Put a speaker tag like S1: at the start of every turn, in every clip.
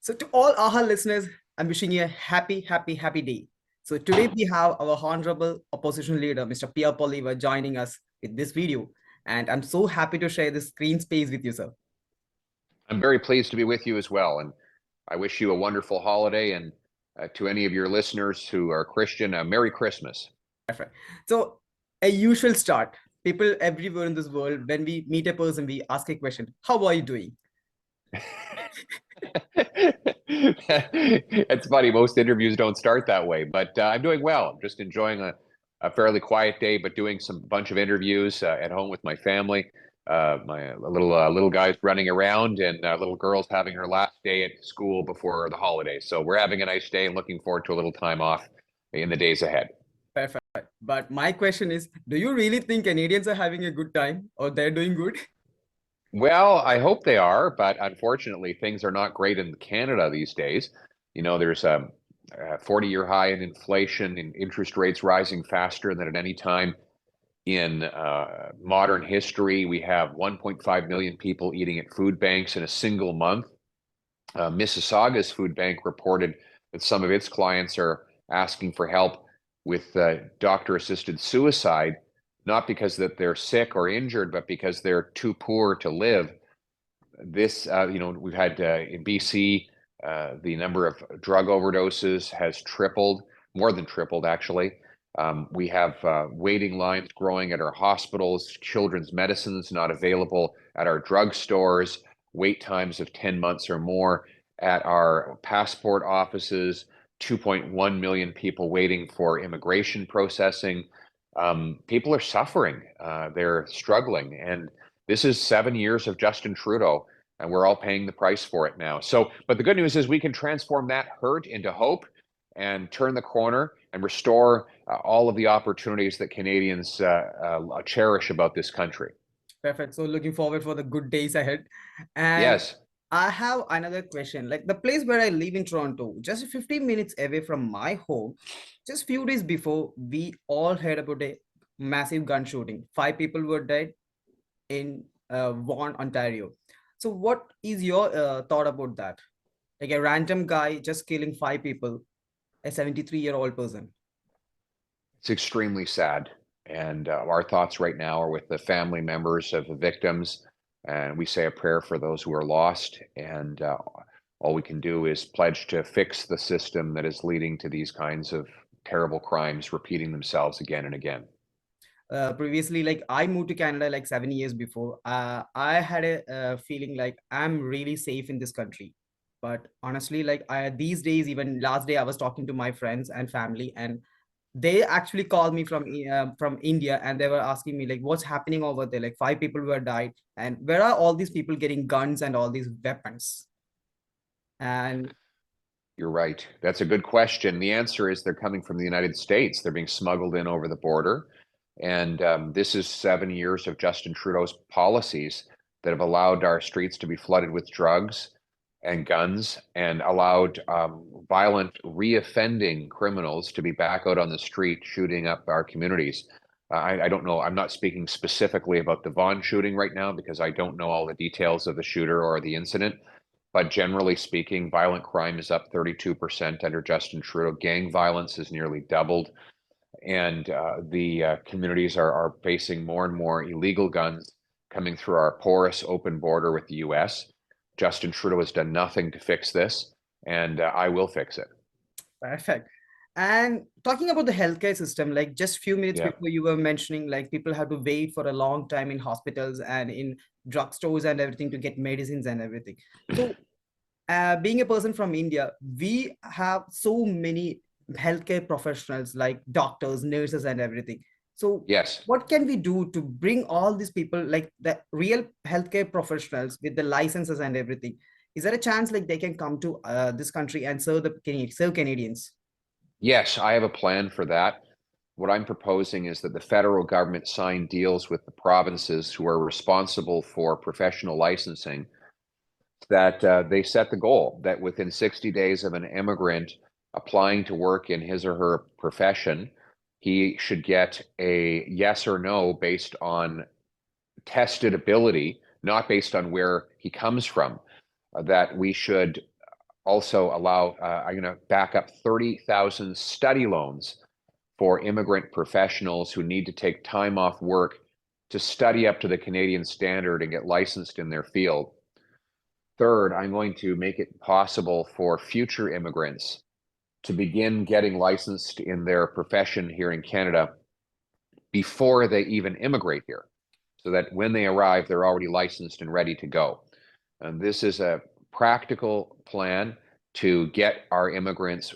S1: So to all Aaha listeners, I'm wishing you a happy, happy, happy day. So today we have our honorable opposition leader, Mr. Pierre Poilievre, joining us with this video. And I'm so happy to share this screen space with you, sir.
S2: I'm very pleased to be with you as well. And I wish you a wonderful holiday. And to any of your listeners who are Christian, a Merry Christmas.
S1: Perfect. So a usual start. People everywhere in this world, when we meet a person, we ask a question, how are you doing?
S2: It's funny, most interviews don't start that way, but I'm doing well. I'm just enjoying a fairly quiet day, but doing some bunch of interviews at home with my family. My little guy's running around, and little girl's having her last day at school before the holidays. So we're having a nice day and looking forward to a little time off in the days ahead.
S1: Perfect. But my question is, do you really think Canadians are having a good time or they're doing good?
S2: Well, I hope they are, but unfortunately, things are not great in Canada these days. You know, there's a 40-year high in inflation and interest rates rising faster than at any time in modern history. We have 1.5 million people eating at food banks in a single month. Mississauga's food bank reported that some of its clients are asking for help with doctor-assisted suicide, not because that they're sick or injured, but because they're too poor to live. This, we've had in BC, the number of drug overdoses has tripled, more than tripled, actually. We have waiting lines growing at our hospitals, children's medicines not available at our drugstores, wait times of 10 months or more at our passport offices, 2.1 million people waiting for immigration processing. People are suffering, they're struggling. And this is 7 years of Justin Trudeau, and we're all paying the price for it now. So, but the good news is we can transform that hurt into hope and turn the corner and restore all of the opportunities that Canadians cherish about this country.
S1: Perfect. So looking forward for the good days ahead. And
S2: Yes.
S1: I have another question. Like the place where I live in Toronto, just 15 minutes away from my home, just few days before, we all heard about a massive gun shooting. 5 people were dead in Vaughan, Ontario. So what is your thought about that? Like a random guy just killing 5 people, a 73-year-old person.
S2: It's extremely sad. And our thoughts right now are with the family members of the victims. And we say a prayer for those who are lost. And all we can do is pledge to fix the system that is leading to these kinds of terrible crimes repeating themselves again and again.
S1: Previously, like I moved to Canada like 7 years before. I had a feeling like I'm really safe in this country. But honestly, like these days, even last day, I was talking to my friends and family, and they actually called me from India, and they were asking me like, what's happening over there? Like 5 people were died, and where are all these people getting guns and all these weapons? And
S2: You're right. That's a good question. The answer is they're coming from the United States. They're being smuggled in over the border. And this is 7 years of Justin Trudeau's policies that have allowed our streets to be flooded with drugs and guns and allowed violent reoffending criminals to be back out on the street shooting up our communities. I don't know. I'm not speaking specifically about the Vaughan shooting right now because I don't know all the details of the shooter or the incident. But generally speaking, violent crime is up 32% under Justin Trudeau. Gang violence has nearly doubled. And the communities are facing more and more illegal guns coming through our porous open border with the US. Justin Trudeau has done nothing to fix this, and I will fix it.
S1: perfect. And talking about the healthcare system, like just few minutes
S2: Yeah.
S1: before you were mentioning, like people have to wait for a long time in hospitals and in drugstores and everything to get medicines and everything. So being a person from India, we have so many healthcare professionals like doctors, nurses, and everything. So
S2: Yes.
S1: what can we do to bring all these people, like the real healthcare professionals with the licenses and everything? Is there a chance like they can come to this country and serve Canadians?
S2: Yes, I have a plan for that. What I'm proposing is that the federal government sign deals with the provinces who are responsible for professional licensing, that they set the goal that within 60 days of an immigrant applying to work in his or her profession, he should get a yes or no based on tested ability, not based on where he comes from. That we should also allow, I'm going to back up 30,000 study loans for immigrant professionals who need to take time off work to study up to the Canadian standard and get licensed in their field. Third, I'm going to make it possible for future immigrants to begin getting licensed in their profession here in Canada before they even immigrate here, so that when they arrive, they're already licensed and ready to go. And this is a practical plan to get our immigrants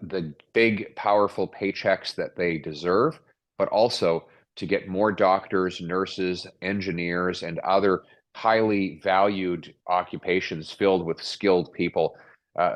S2: the big, powerful paychecks that they deserve, but also to get more doctors, nurses, engineers, and other highly valued occupations filled with skilled people.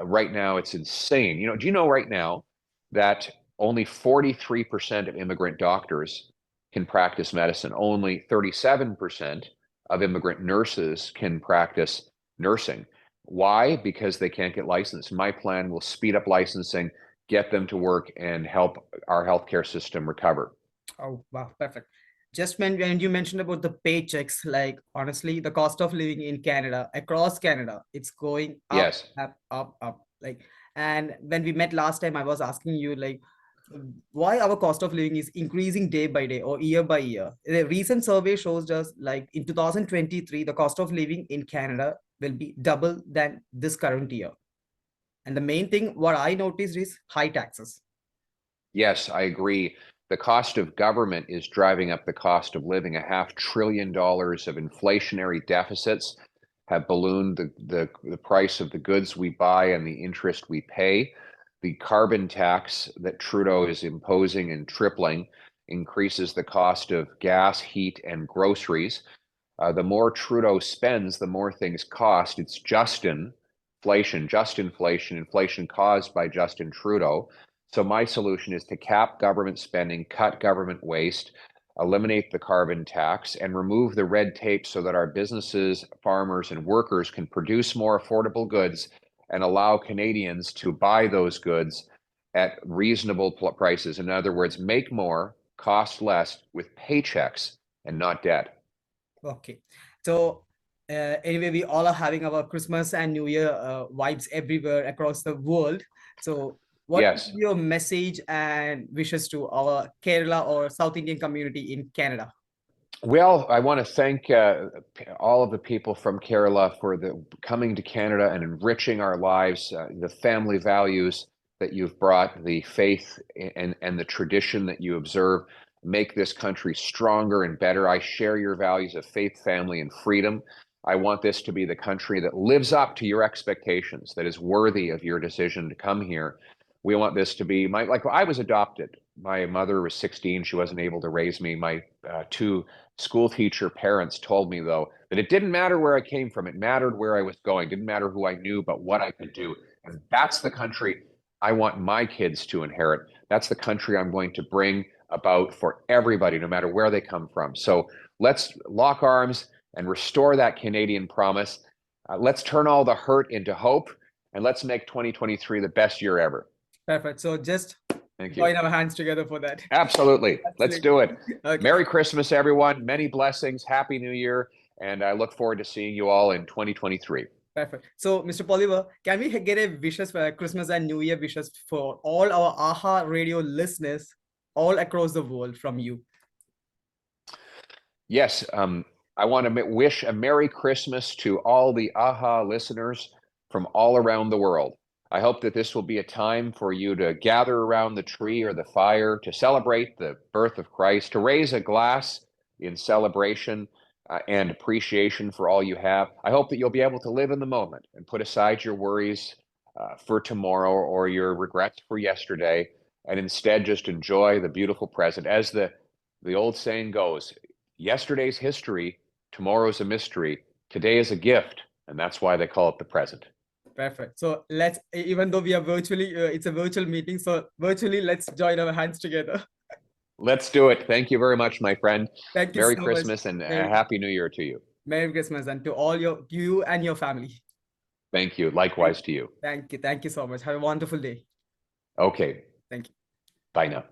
S2: Right now, it's insane. Do you know right now that only 43% of immigrant doctors can practice medicine? Only 37% of immigrant nurses can practice nursing. Why? Because they can't get licensed. My plan will speed up licensing, get them to work, and help our healthcare system recover.
S1: Oh, wow, perfect. Just when you mentioned about the paychecks, like honestly, the cost of living in Canada, across Canada, it's going up,
S2: Yes.
S1: up, up, up. Like, and when we met last time, I was asking you like why our cost of living is increasing day by day or year by year. The recent survey shows us like in 2023, the cost of living in Canada will be double than this current year. And the main thing what I noticed is high taxes.
S2: Yes, I agree. The cost of government is driving up the cost of living. $500 billion of inflationary deficits have ballooned the price of the goods we buy and the interest we pay. The carbon tax that Trudeau is imposing and tripling increases the cost of gas, heat, and groceries. The more Trudeau spends, the more things cost. It's inflation, inflation caused by Justin Trudeau. So my solution is to cap government spending, cut government waste, eliminate the carbon tax, and remove the red tape so that our businesses, farmers, and workers can produce more affordable goods and allow Canadians to buy those goods at reasonable prices. In other words, make more, cost less with paychecks and not debt.
S1: Okay. So anyway, we all are having our Christmas and New Year vibes everywhere across the world. So what is
S2: Yes.
S1: your message and wishes to our Kerala or South Indian community in Canada?
S2: Well, I want to thank all of the people from Kerala for coming to Canada and enriching our lives, the family values that you've brought, the faith and the tradition that you observe, make this country stronger and better. I share your values of faith, family, and freedom. I want this to be the country that lives up to your expectations, that is worthy of your decision to come here. We want this to be like I was adopted. My mother was 16. She wasn't able to raise me. My two school teacher parents told me, though, that it didn't matter where I came from. It mattered where I was going. It didn't matter who I knew, but what I could do. And that's the country I want my kids to inherit. That's the country I'm going to bring about for everybody, no matter where they come from. So let's lock arms and restore that Canadian promise. Let's turn all the hurt into hope, and let's make 2023 the best year ever.
S1: Perfect. So just
S2: Thank you.
S1: join our hands together for that.
S2: Absolutely. Let's do it.
S1: Okay.
S2: Merry Christmas, everyone. Many blessings. Happy New Year. And I look forward to seeing you all in 2023.
S1: Perfect. So, Mr. Poilievre, can we get a wishes for Christmas and New Year wishes for all our Aaha radio listeners all across the world from you?
S2: Yes. I want to wish a Merry Christmas to all the Aaha listeners from all around the world. I hope that this will be a time for you to gather around the tree or the fire to celebrate the birth of Christ, to raise a glass in celebration and appreciation for all you have. I hope that you'll be able to live in the moment and put aside your worries for tomorrow or your regrets for yesterday, and instead just enjoy the beautiful present. As the old saying goes, yesterday's history, tomorrow's a mystery, today is a gift, and that's why they call it the present.
S1: Perfect. So let's, even though we are virtually, it's a virtual meeting, so virtually let's join our hands together.
S2: Let's do it. Thank you very much, my friend.
S1: Thank you
S2: Merry
S1: so
S2: Christmas
S1: much.
S2: and a Happy New Year to you.
S1: Merry Christmas and to all you and your family.
S2: Thank you. Likewise to you.
S1: Thank you. Thank you so much. Have a wonderful day.
S2: Okay.
S1: Thank you.
S2: Bye now.